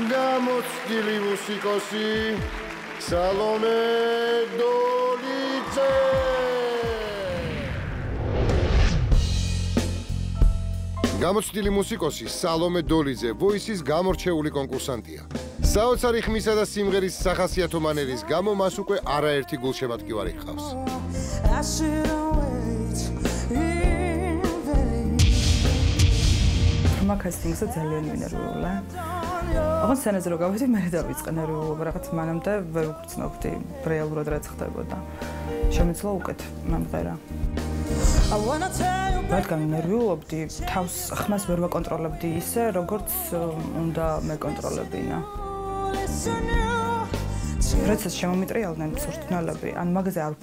გამოცდილი მუსიკოსი სალომე დოლიძე. გამოცდილი მუსიკოსი სალომე დოლიძე ვოისის გამორჩეული კონკურსანტია. საოცარი ხმისა და სიმღერის სახასიათო მანერის გამო მას უკვე არაერთი გულშემატკივარი ჰყავს. კასტინგზე ძალიან მინერვიულა. აღარ სცენაზე რო გავედი, მე დავიწყე ნერვიულობა, რაღაც მანამდე ვერ ვგრძნობდი რეალურად რაც ხდებოდა. შემეცლა უკეთ მომღერა. რადგან ნერვიულობდი, თავს ხმას ვერ ვაკონტროლებდი ისე, როგორც უნდა მეკონტროლებინა. როდესაც შემომიტრიალდნენ სურთნელები, ან მაგაზე არ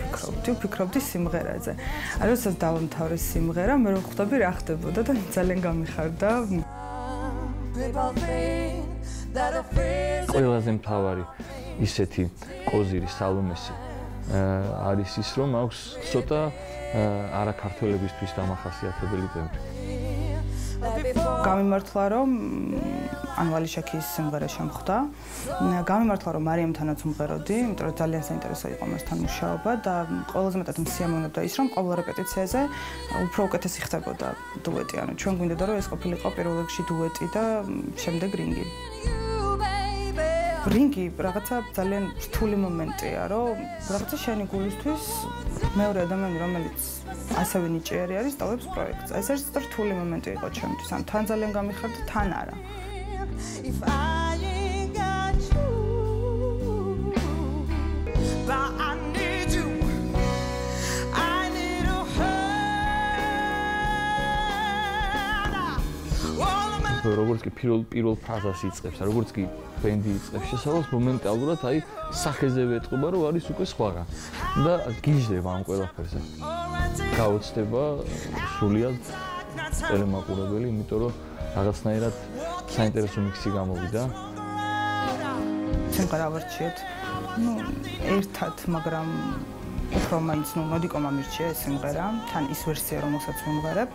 ვფიქრობდი სიმღერაზე. ან როდესაც დავამთავრე სიმღერა, მე რო ხვდები რა ხდებოდა და ძალიან გამიხარდა. ყველაზე მთავარი ისეთი კოზირი სალომესი არის ის, რომ აქვს ცოტა არაქართველებისთვის დამახასიათებელი ტემპი. გამიმართლა რომ ანვალი შაქის სიმღერა შემხვდა. გამიმართლა რომ მარიამთანაც უმღეროდი, იმიტომ რომ ძალიან საინტერესო იყო მასთან მუშაობა და ყველაზე მეტად მსიამოვნებდა ის, რომ ყოველ რეპეტიციაზე უფრო უკეთესი ხდებოდა დუეტი. ანუ ჩვენ გვინდოდა რომ ეს ყოფილიყო პირველ რიგში დუეტი და შემდეგ რინგი. რინგი რაღაცა ძალიან რთული მომენტია, რომ რაღაცა შენი გულისთვის მეორე ადამიანი, რომელიც ასევე ნიჭიერი არის, სტავებს პროექტს. ეს არის რთული მომენტი იყო ჩემთვის. ან თან ძალიან გამიხარდა, თან არა. როგორც კი პირველ ფრაზას იწყებს, როგორც კი ბენდი იწყებს შესავალს, მომენტალურად აი სახეზე ვეტყობა, რომ არის უკვე სხვაგან და გიჟდება ამ ყველაფერზე. გაოცდება სრულიად ტელემაყურებელი, იმიტომ რომ რაღაცნაირად საინტერესო მიქსი გამოვიდა. სიმღერა ავარჩიეთ. ერთად, მაგრამ უფრო მაინც ნოდიკომ ამირჩია ეს სიმღერა, თან ის ვერსია, რომელსაც ვიმღერებ.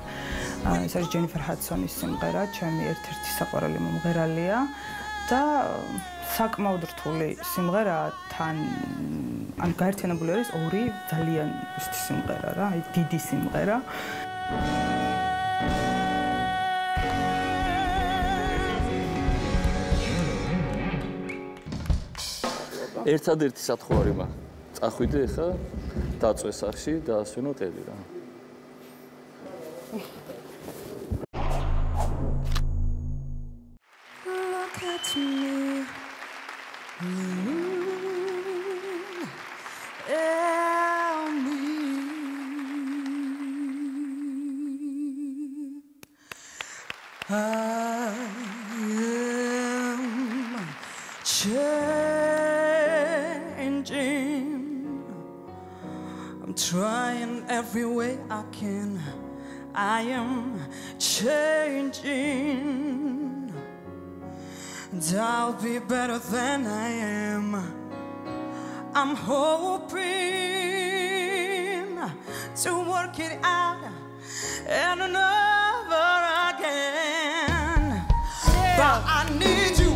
ეს არის ჯენიფერ ჰადსონის სიმღერა, ჩემი ერთ-ერთი საყვარელი მომღერალია და საკმაოდ რთული სიმღერაა, თან ან გაერთიანებული არის ორი ძალიან ისეთი სიმღერა რა, აი დიდი სიმღერა. ერთადერთი სათხოვარი მაგ წახვიდე ახლა დაწვე სახში და ასვენო ტელი რა. I'm trying every way I can. I am changing. And I'll be better than I am. I'm hoping to work it out and over again. But I need you.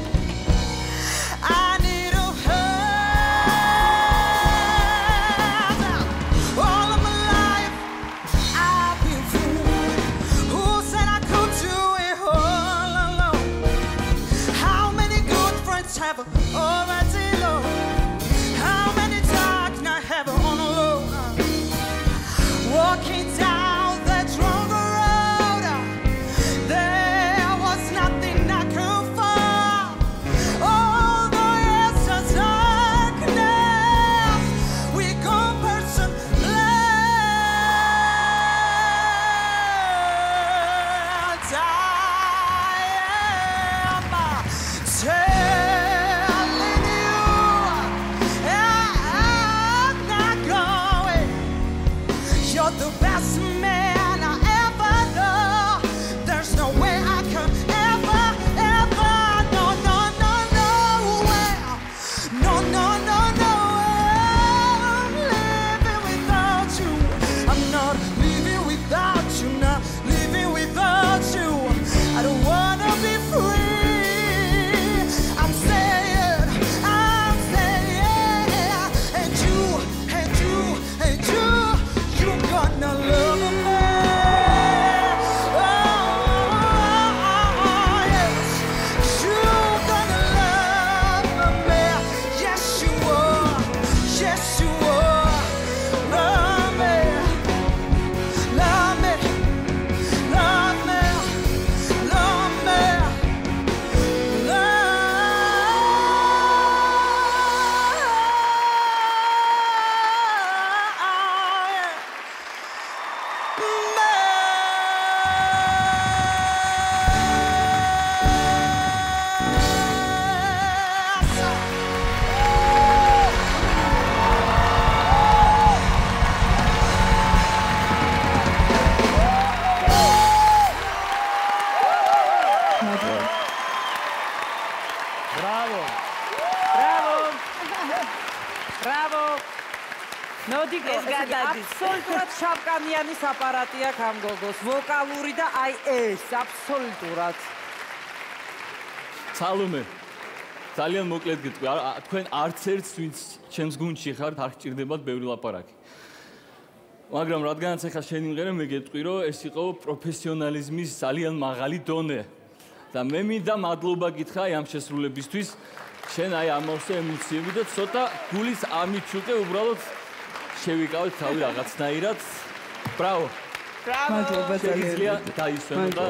Walking down that wrong road, there was nothing I could find. ბრავო. ნოდიკო, ეს გადადის. აბსოლუტურად შავკანიანის აპარატი აქვს ამ გოგოს. ვოკალური და აი ეს აბსოლუტურად. სალომე. ძალიან მოკლედ გიტყვი, თქვენ არც ერთს ვინც ჩემს გუნდში ხართ, არ გჭირდებათ ბევრი ლაპარაკი. მაგრამ რადგანაც ახლა შენ იმღერე, მე გეტყვი, რომ ეს იყო პროფესიონალიზმის ძალიან მაღალი დონე. და მე მინდა მადლობა გითხრა ამ შესრულებისთვის. შენ აი ამავე ემოციები და ცოტა გულის ამით უკვე უბრალოდ შევიკავეთ თავი რაღაცნაირად. ბრავო. ბრავო. მადლობა ძალიან. შეიძლება დაისვენო და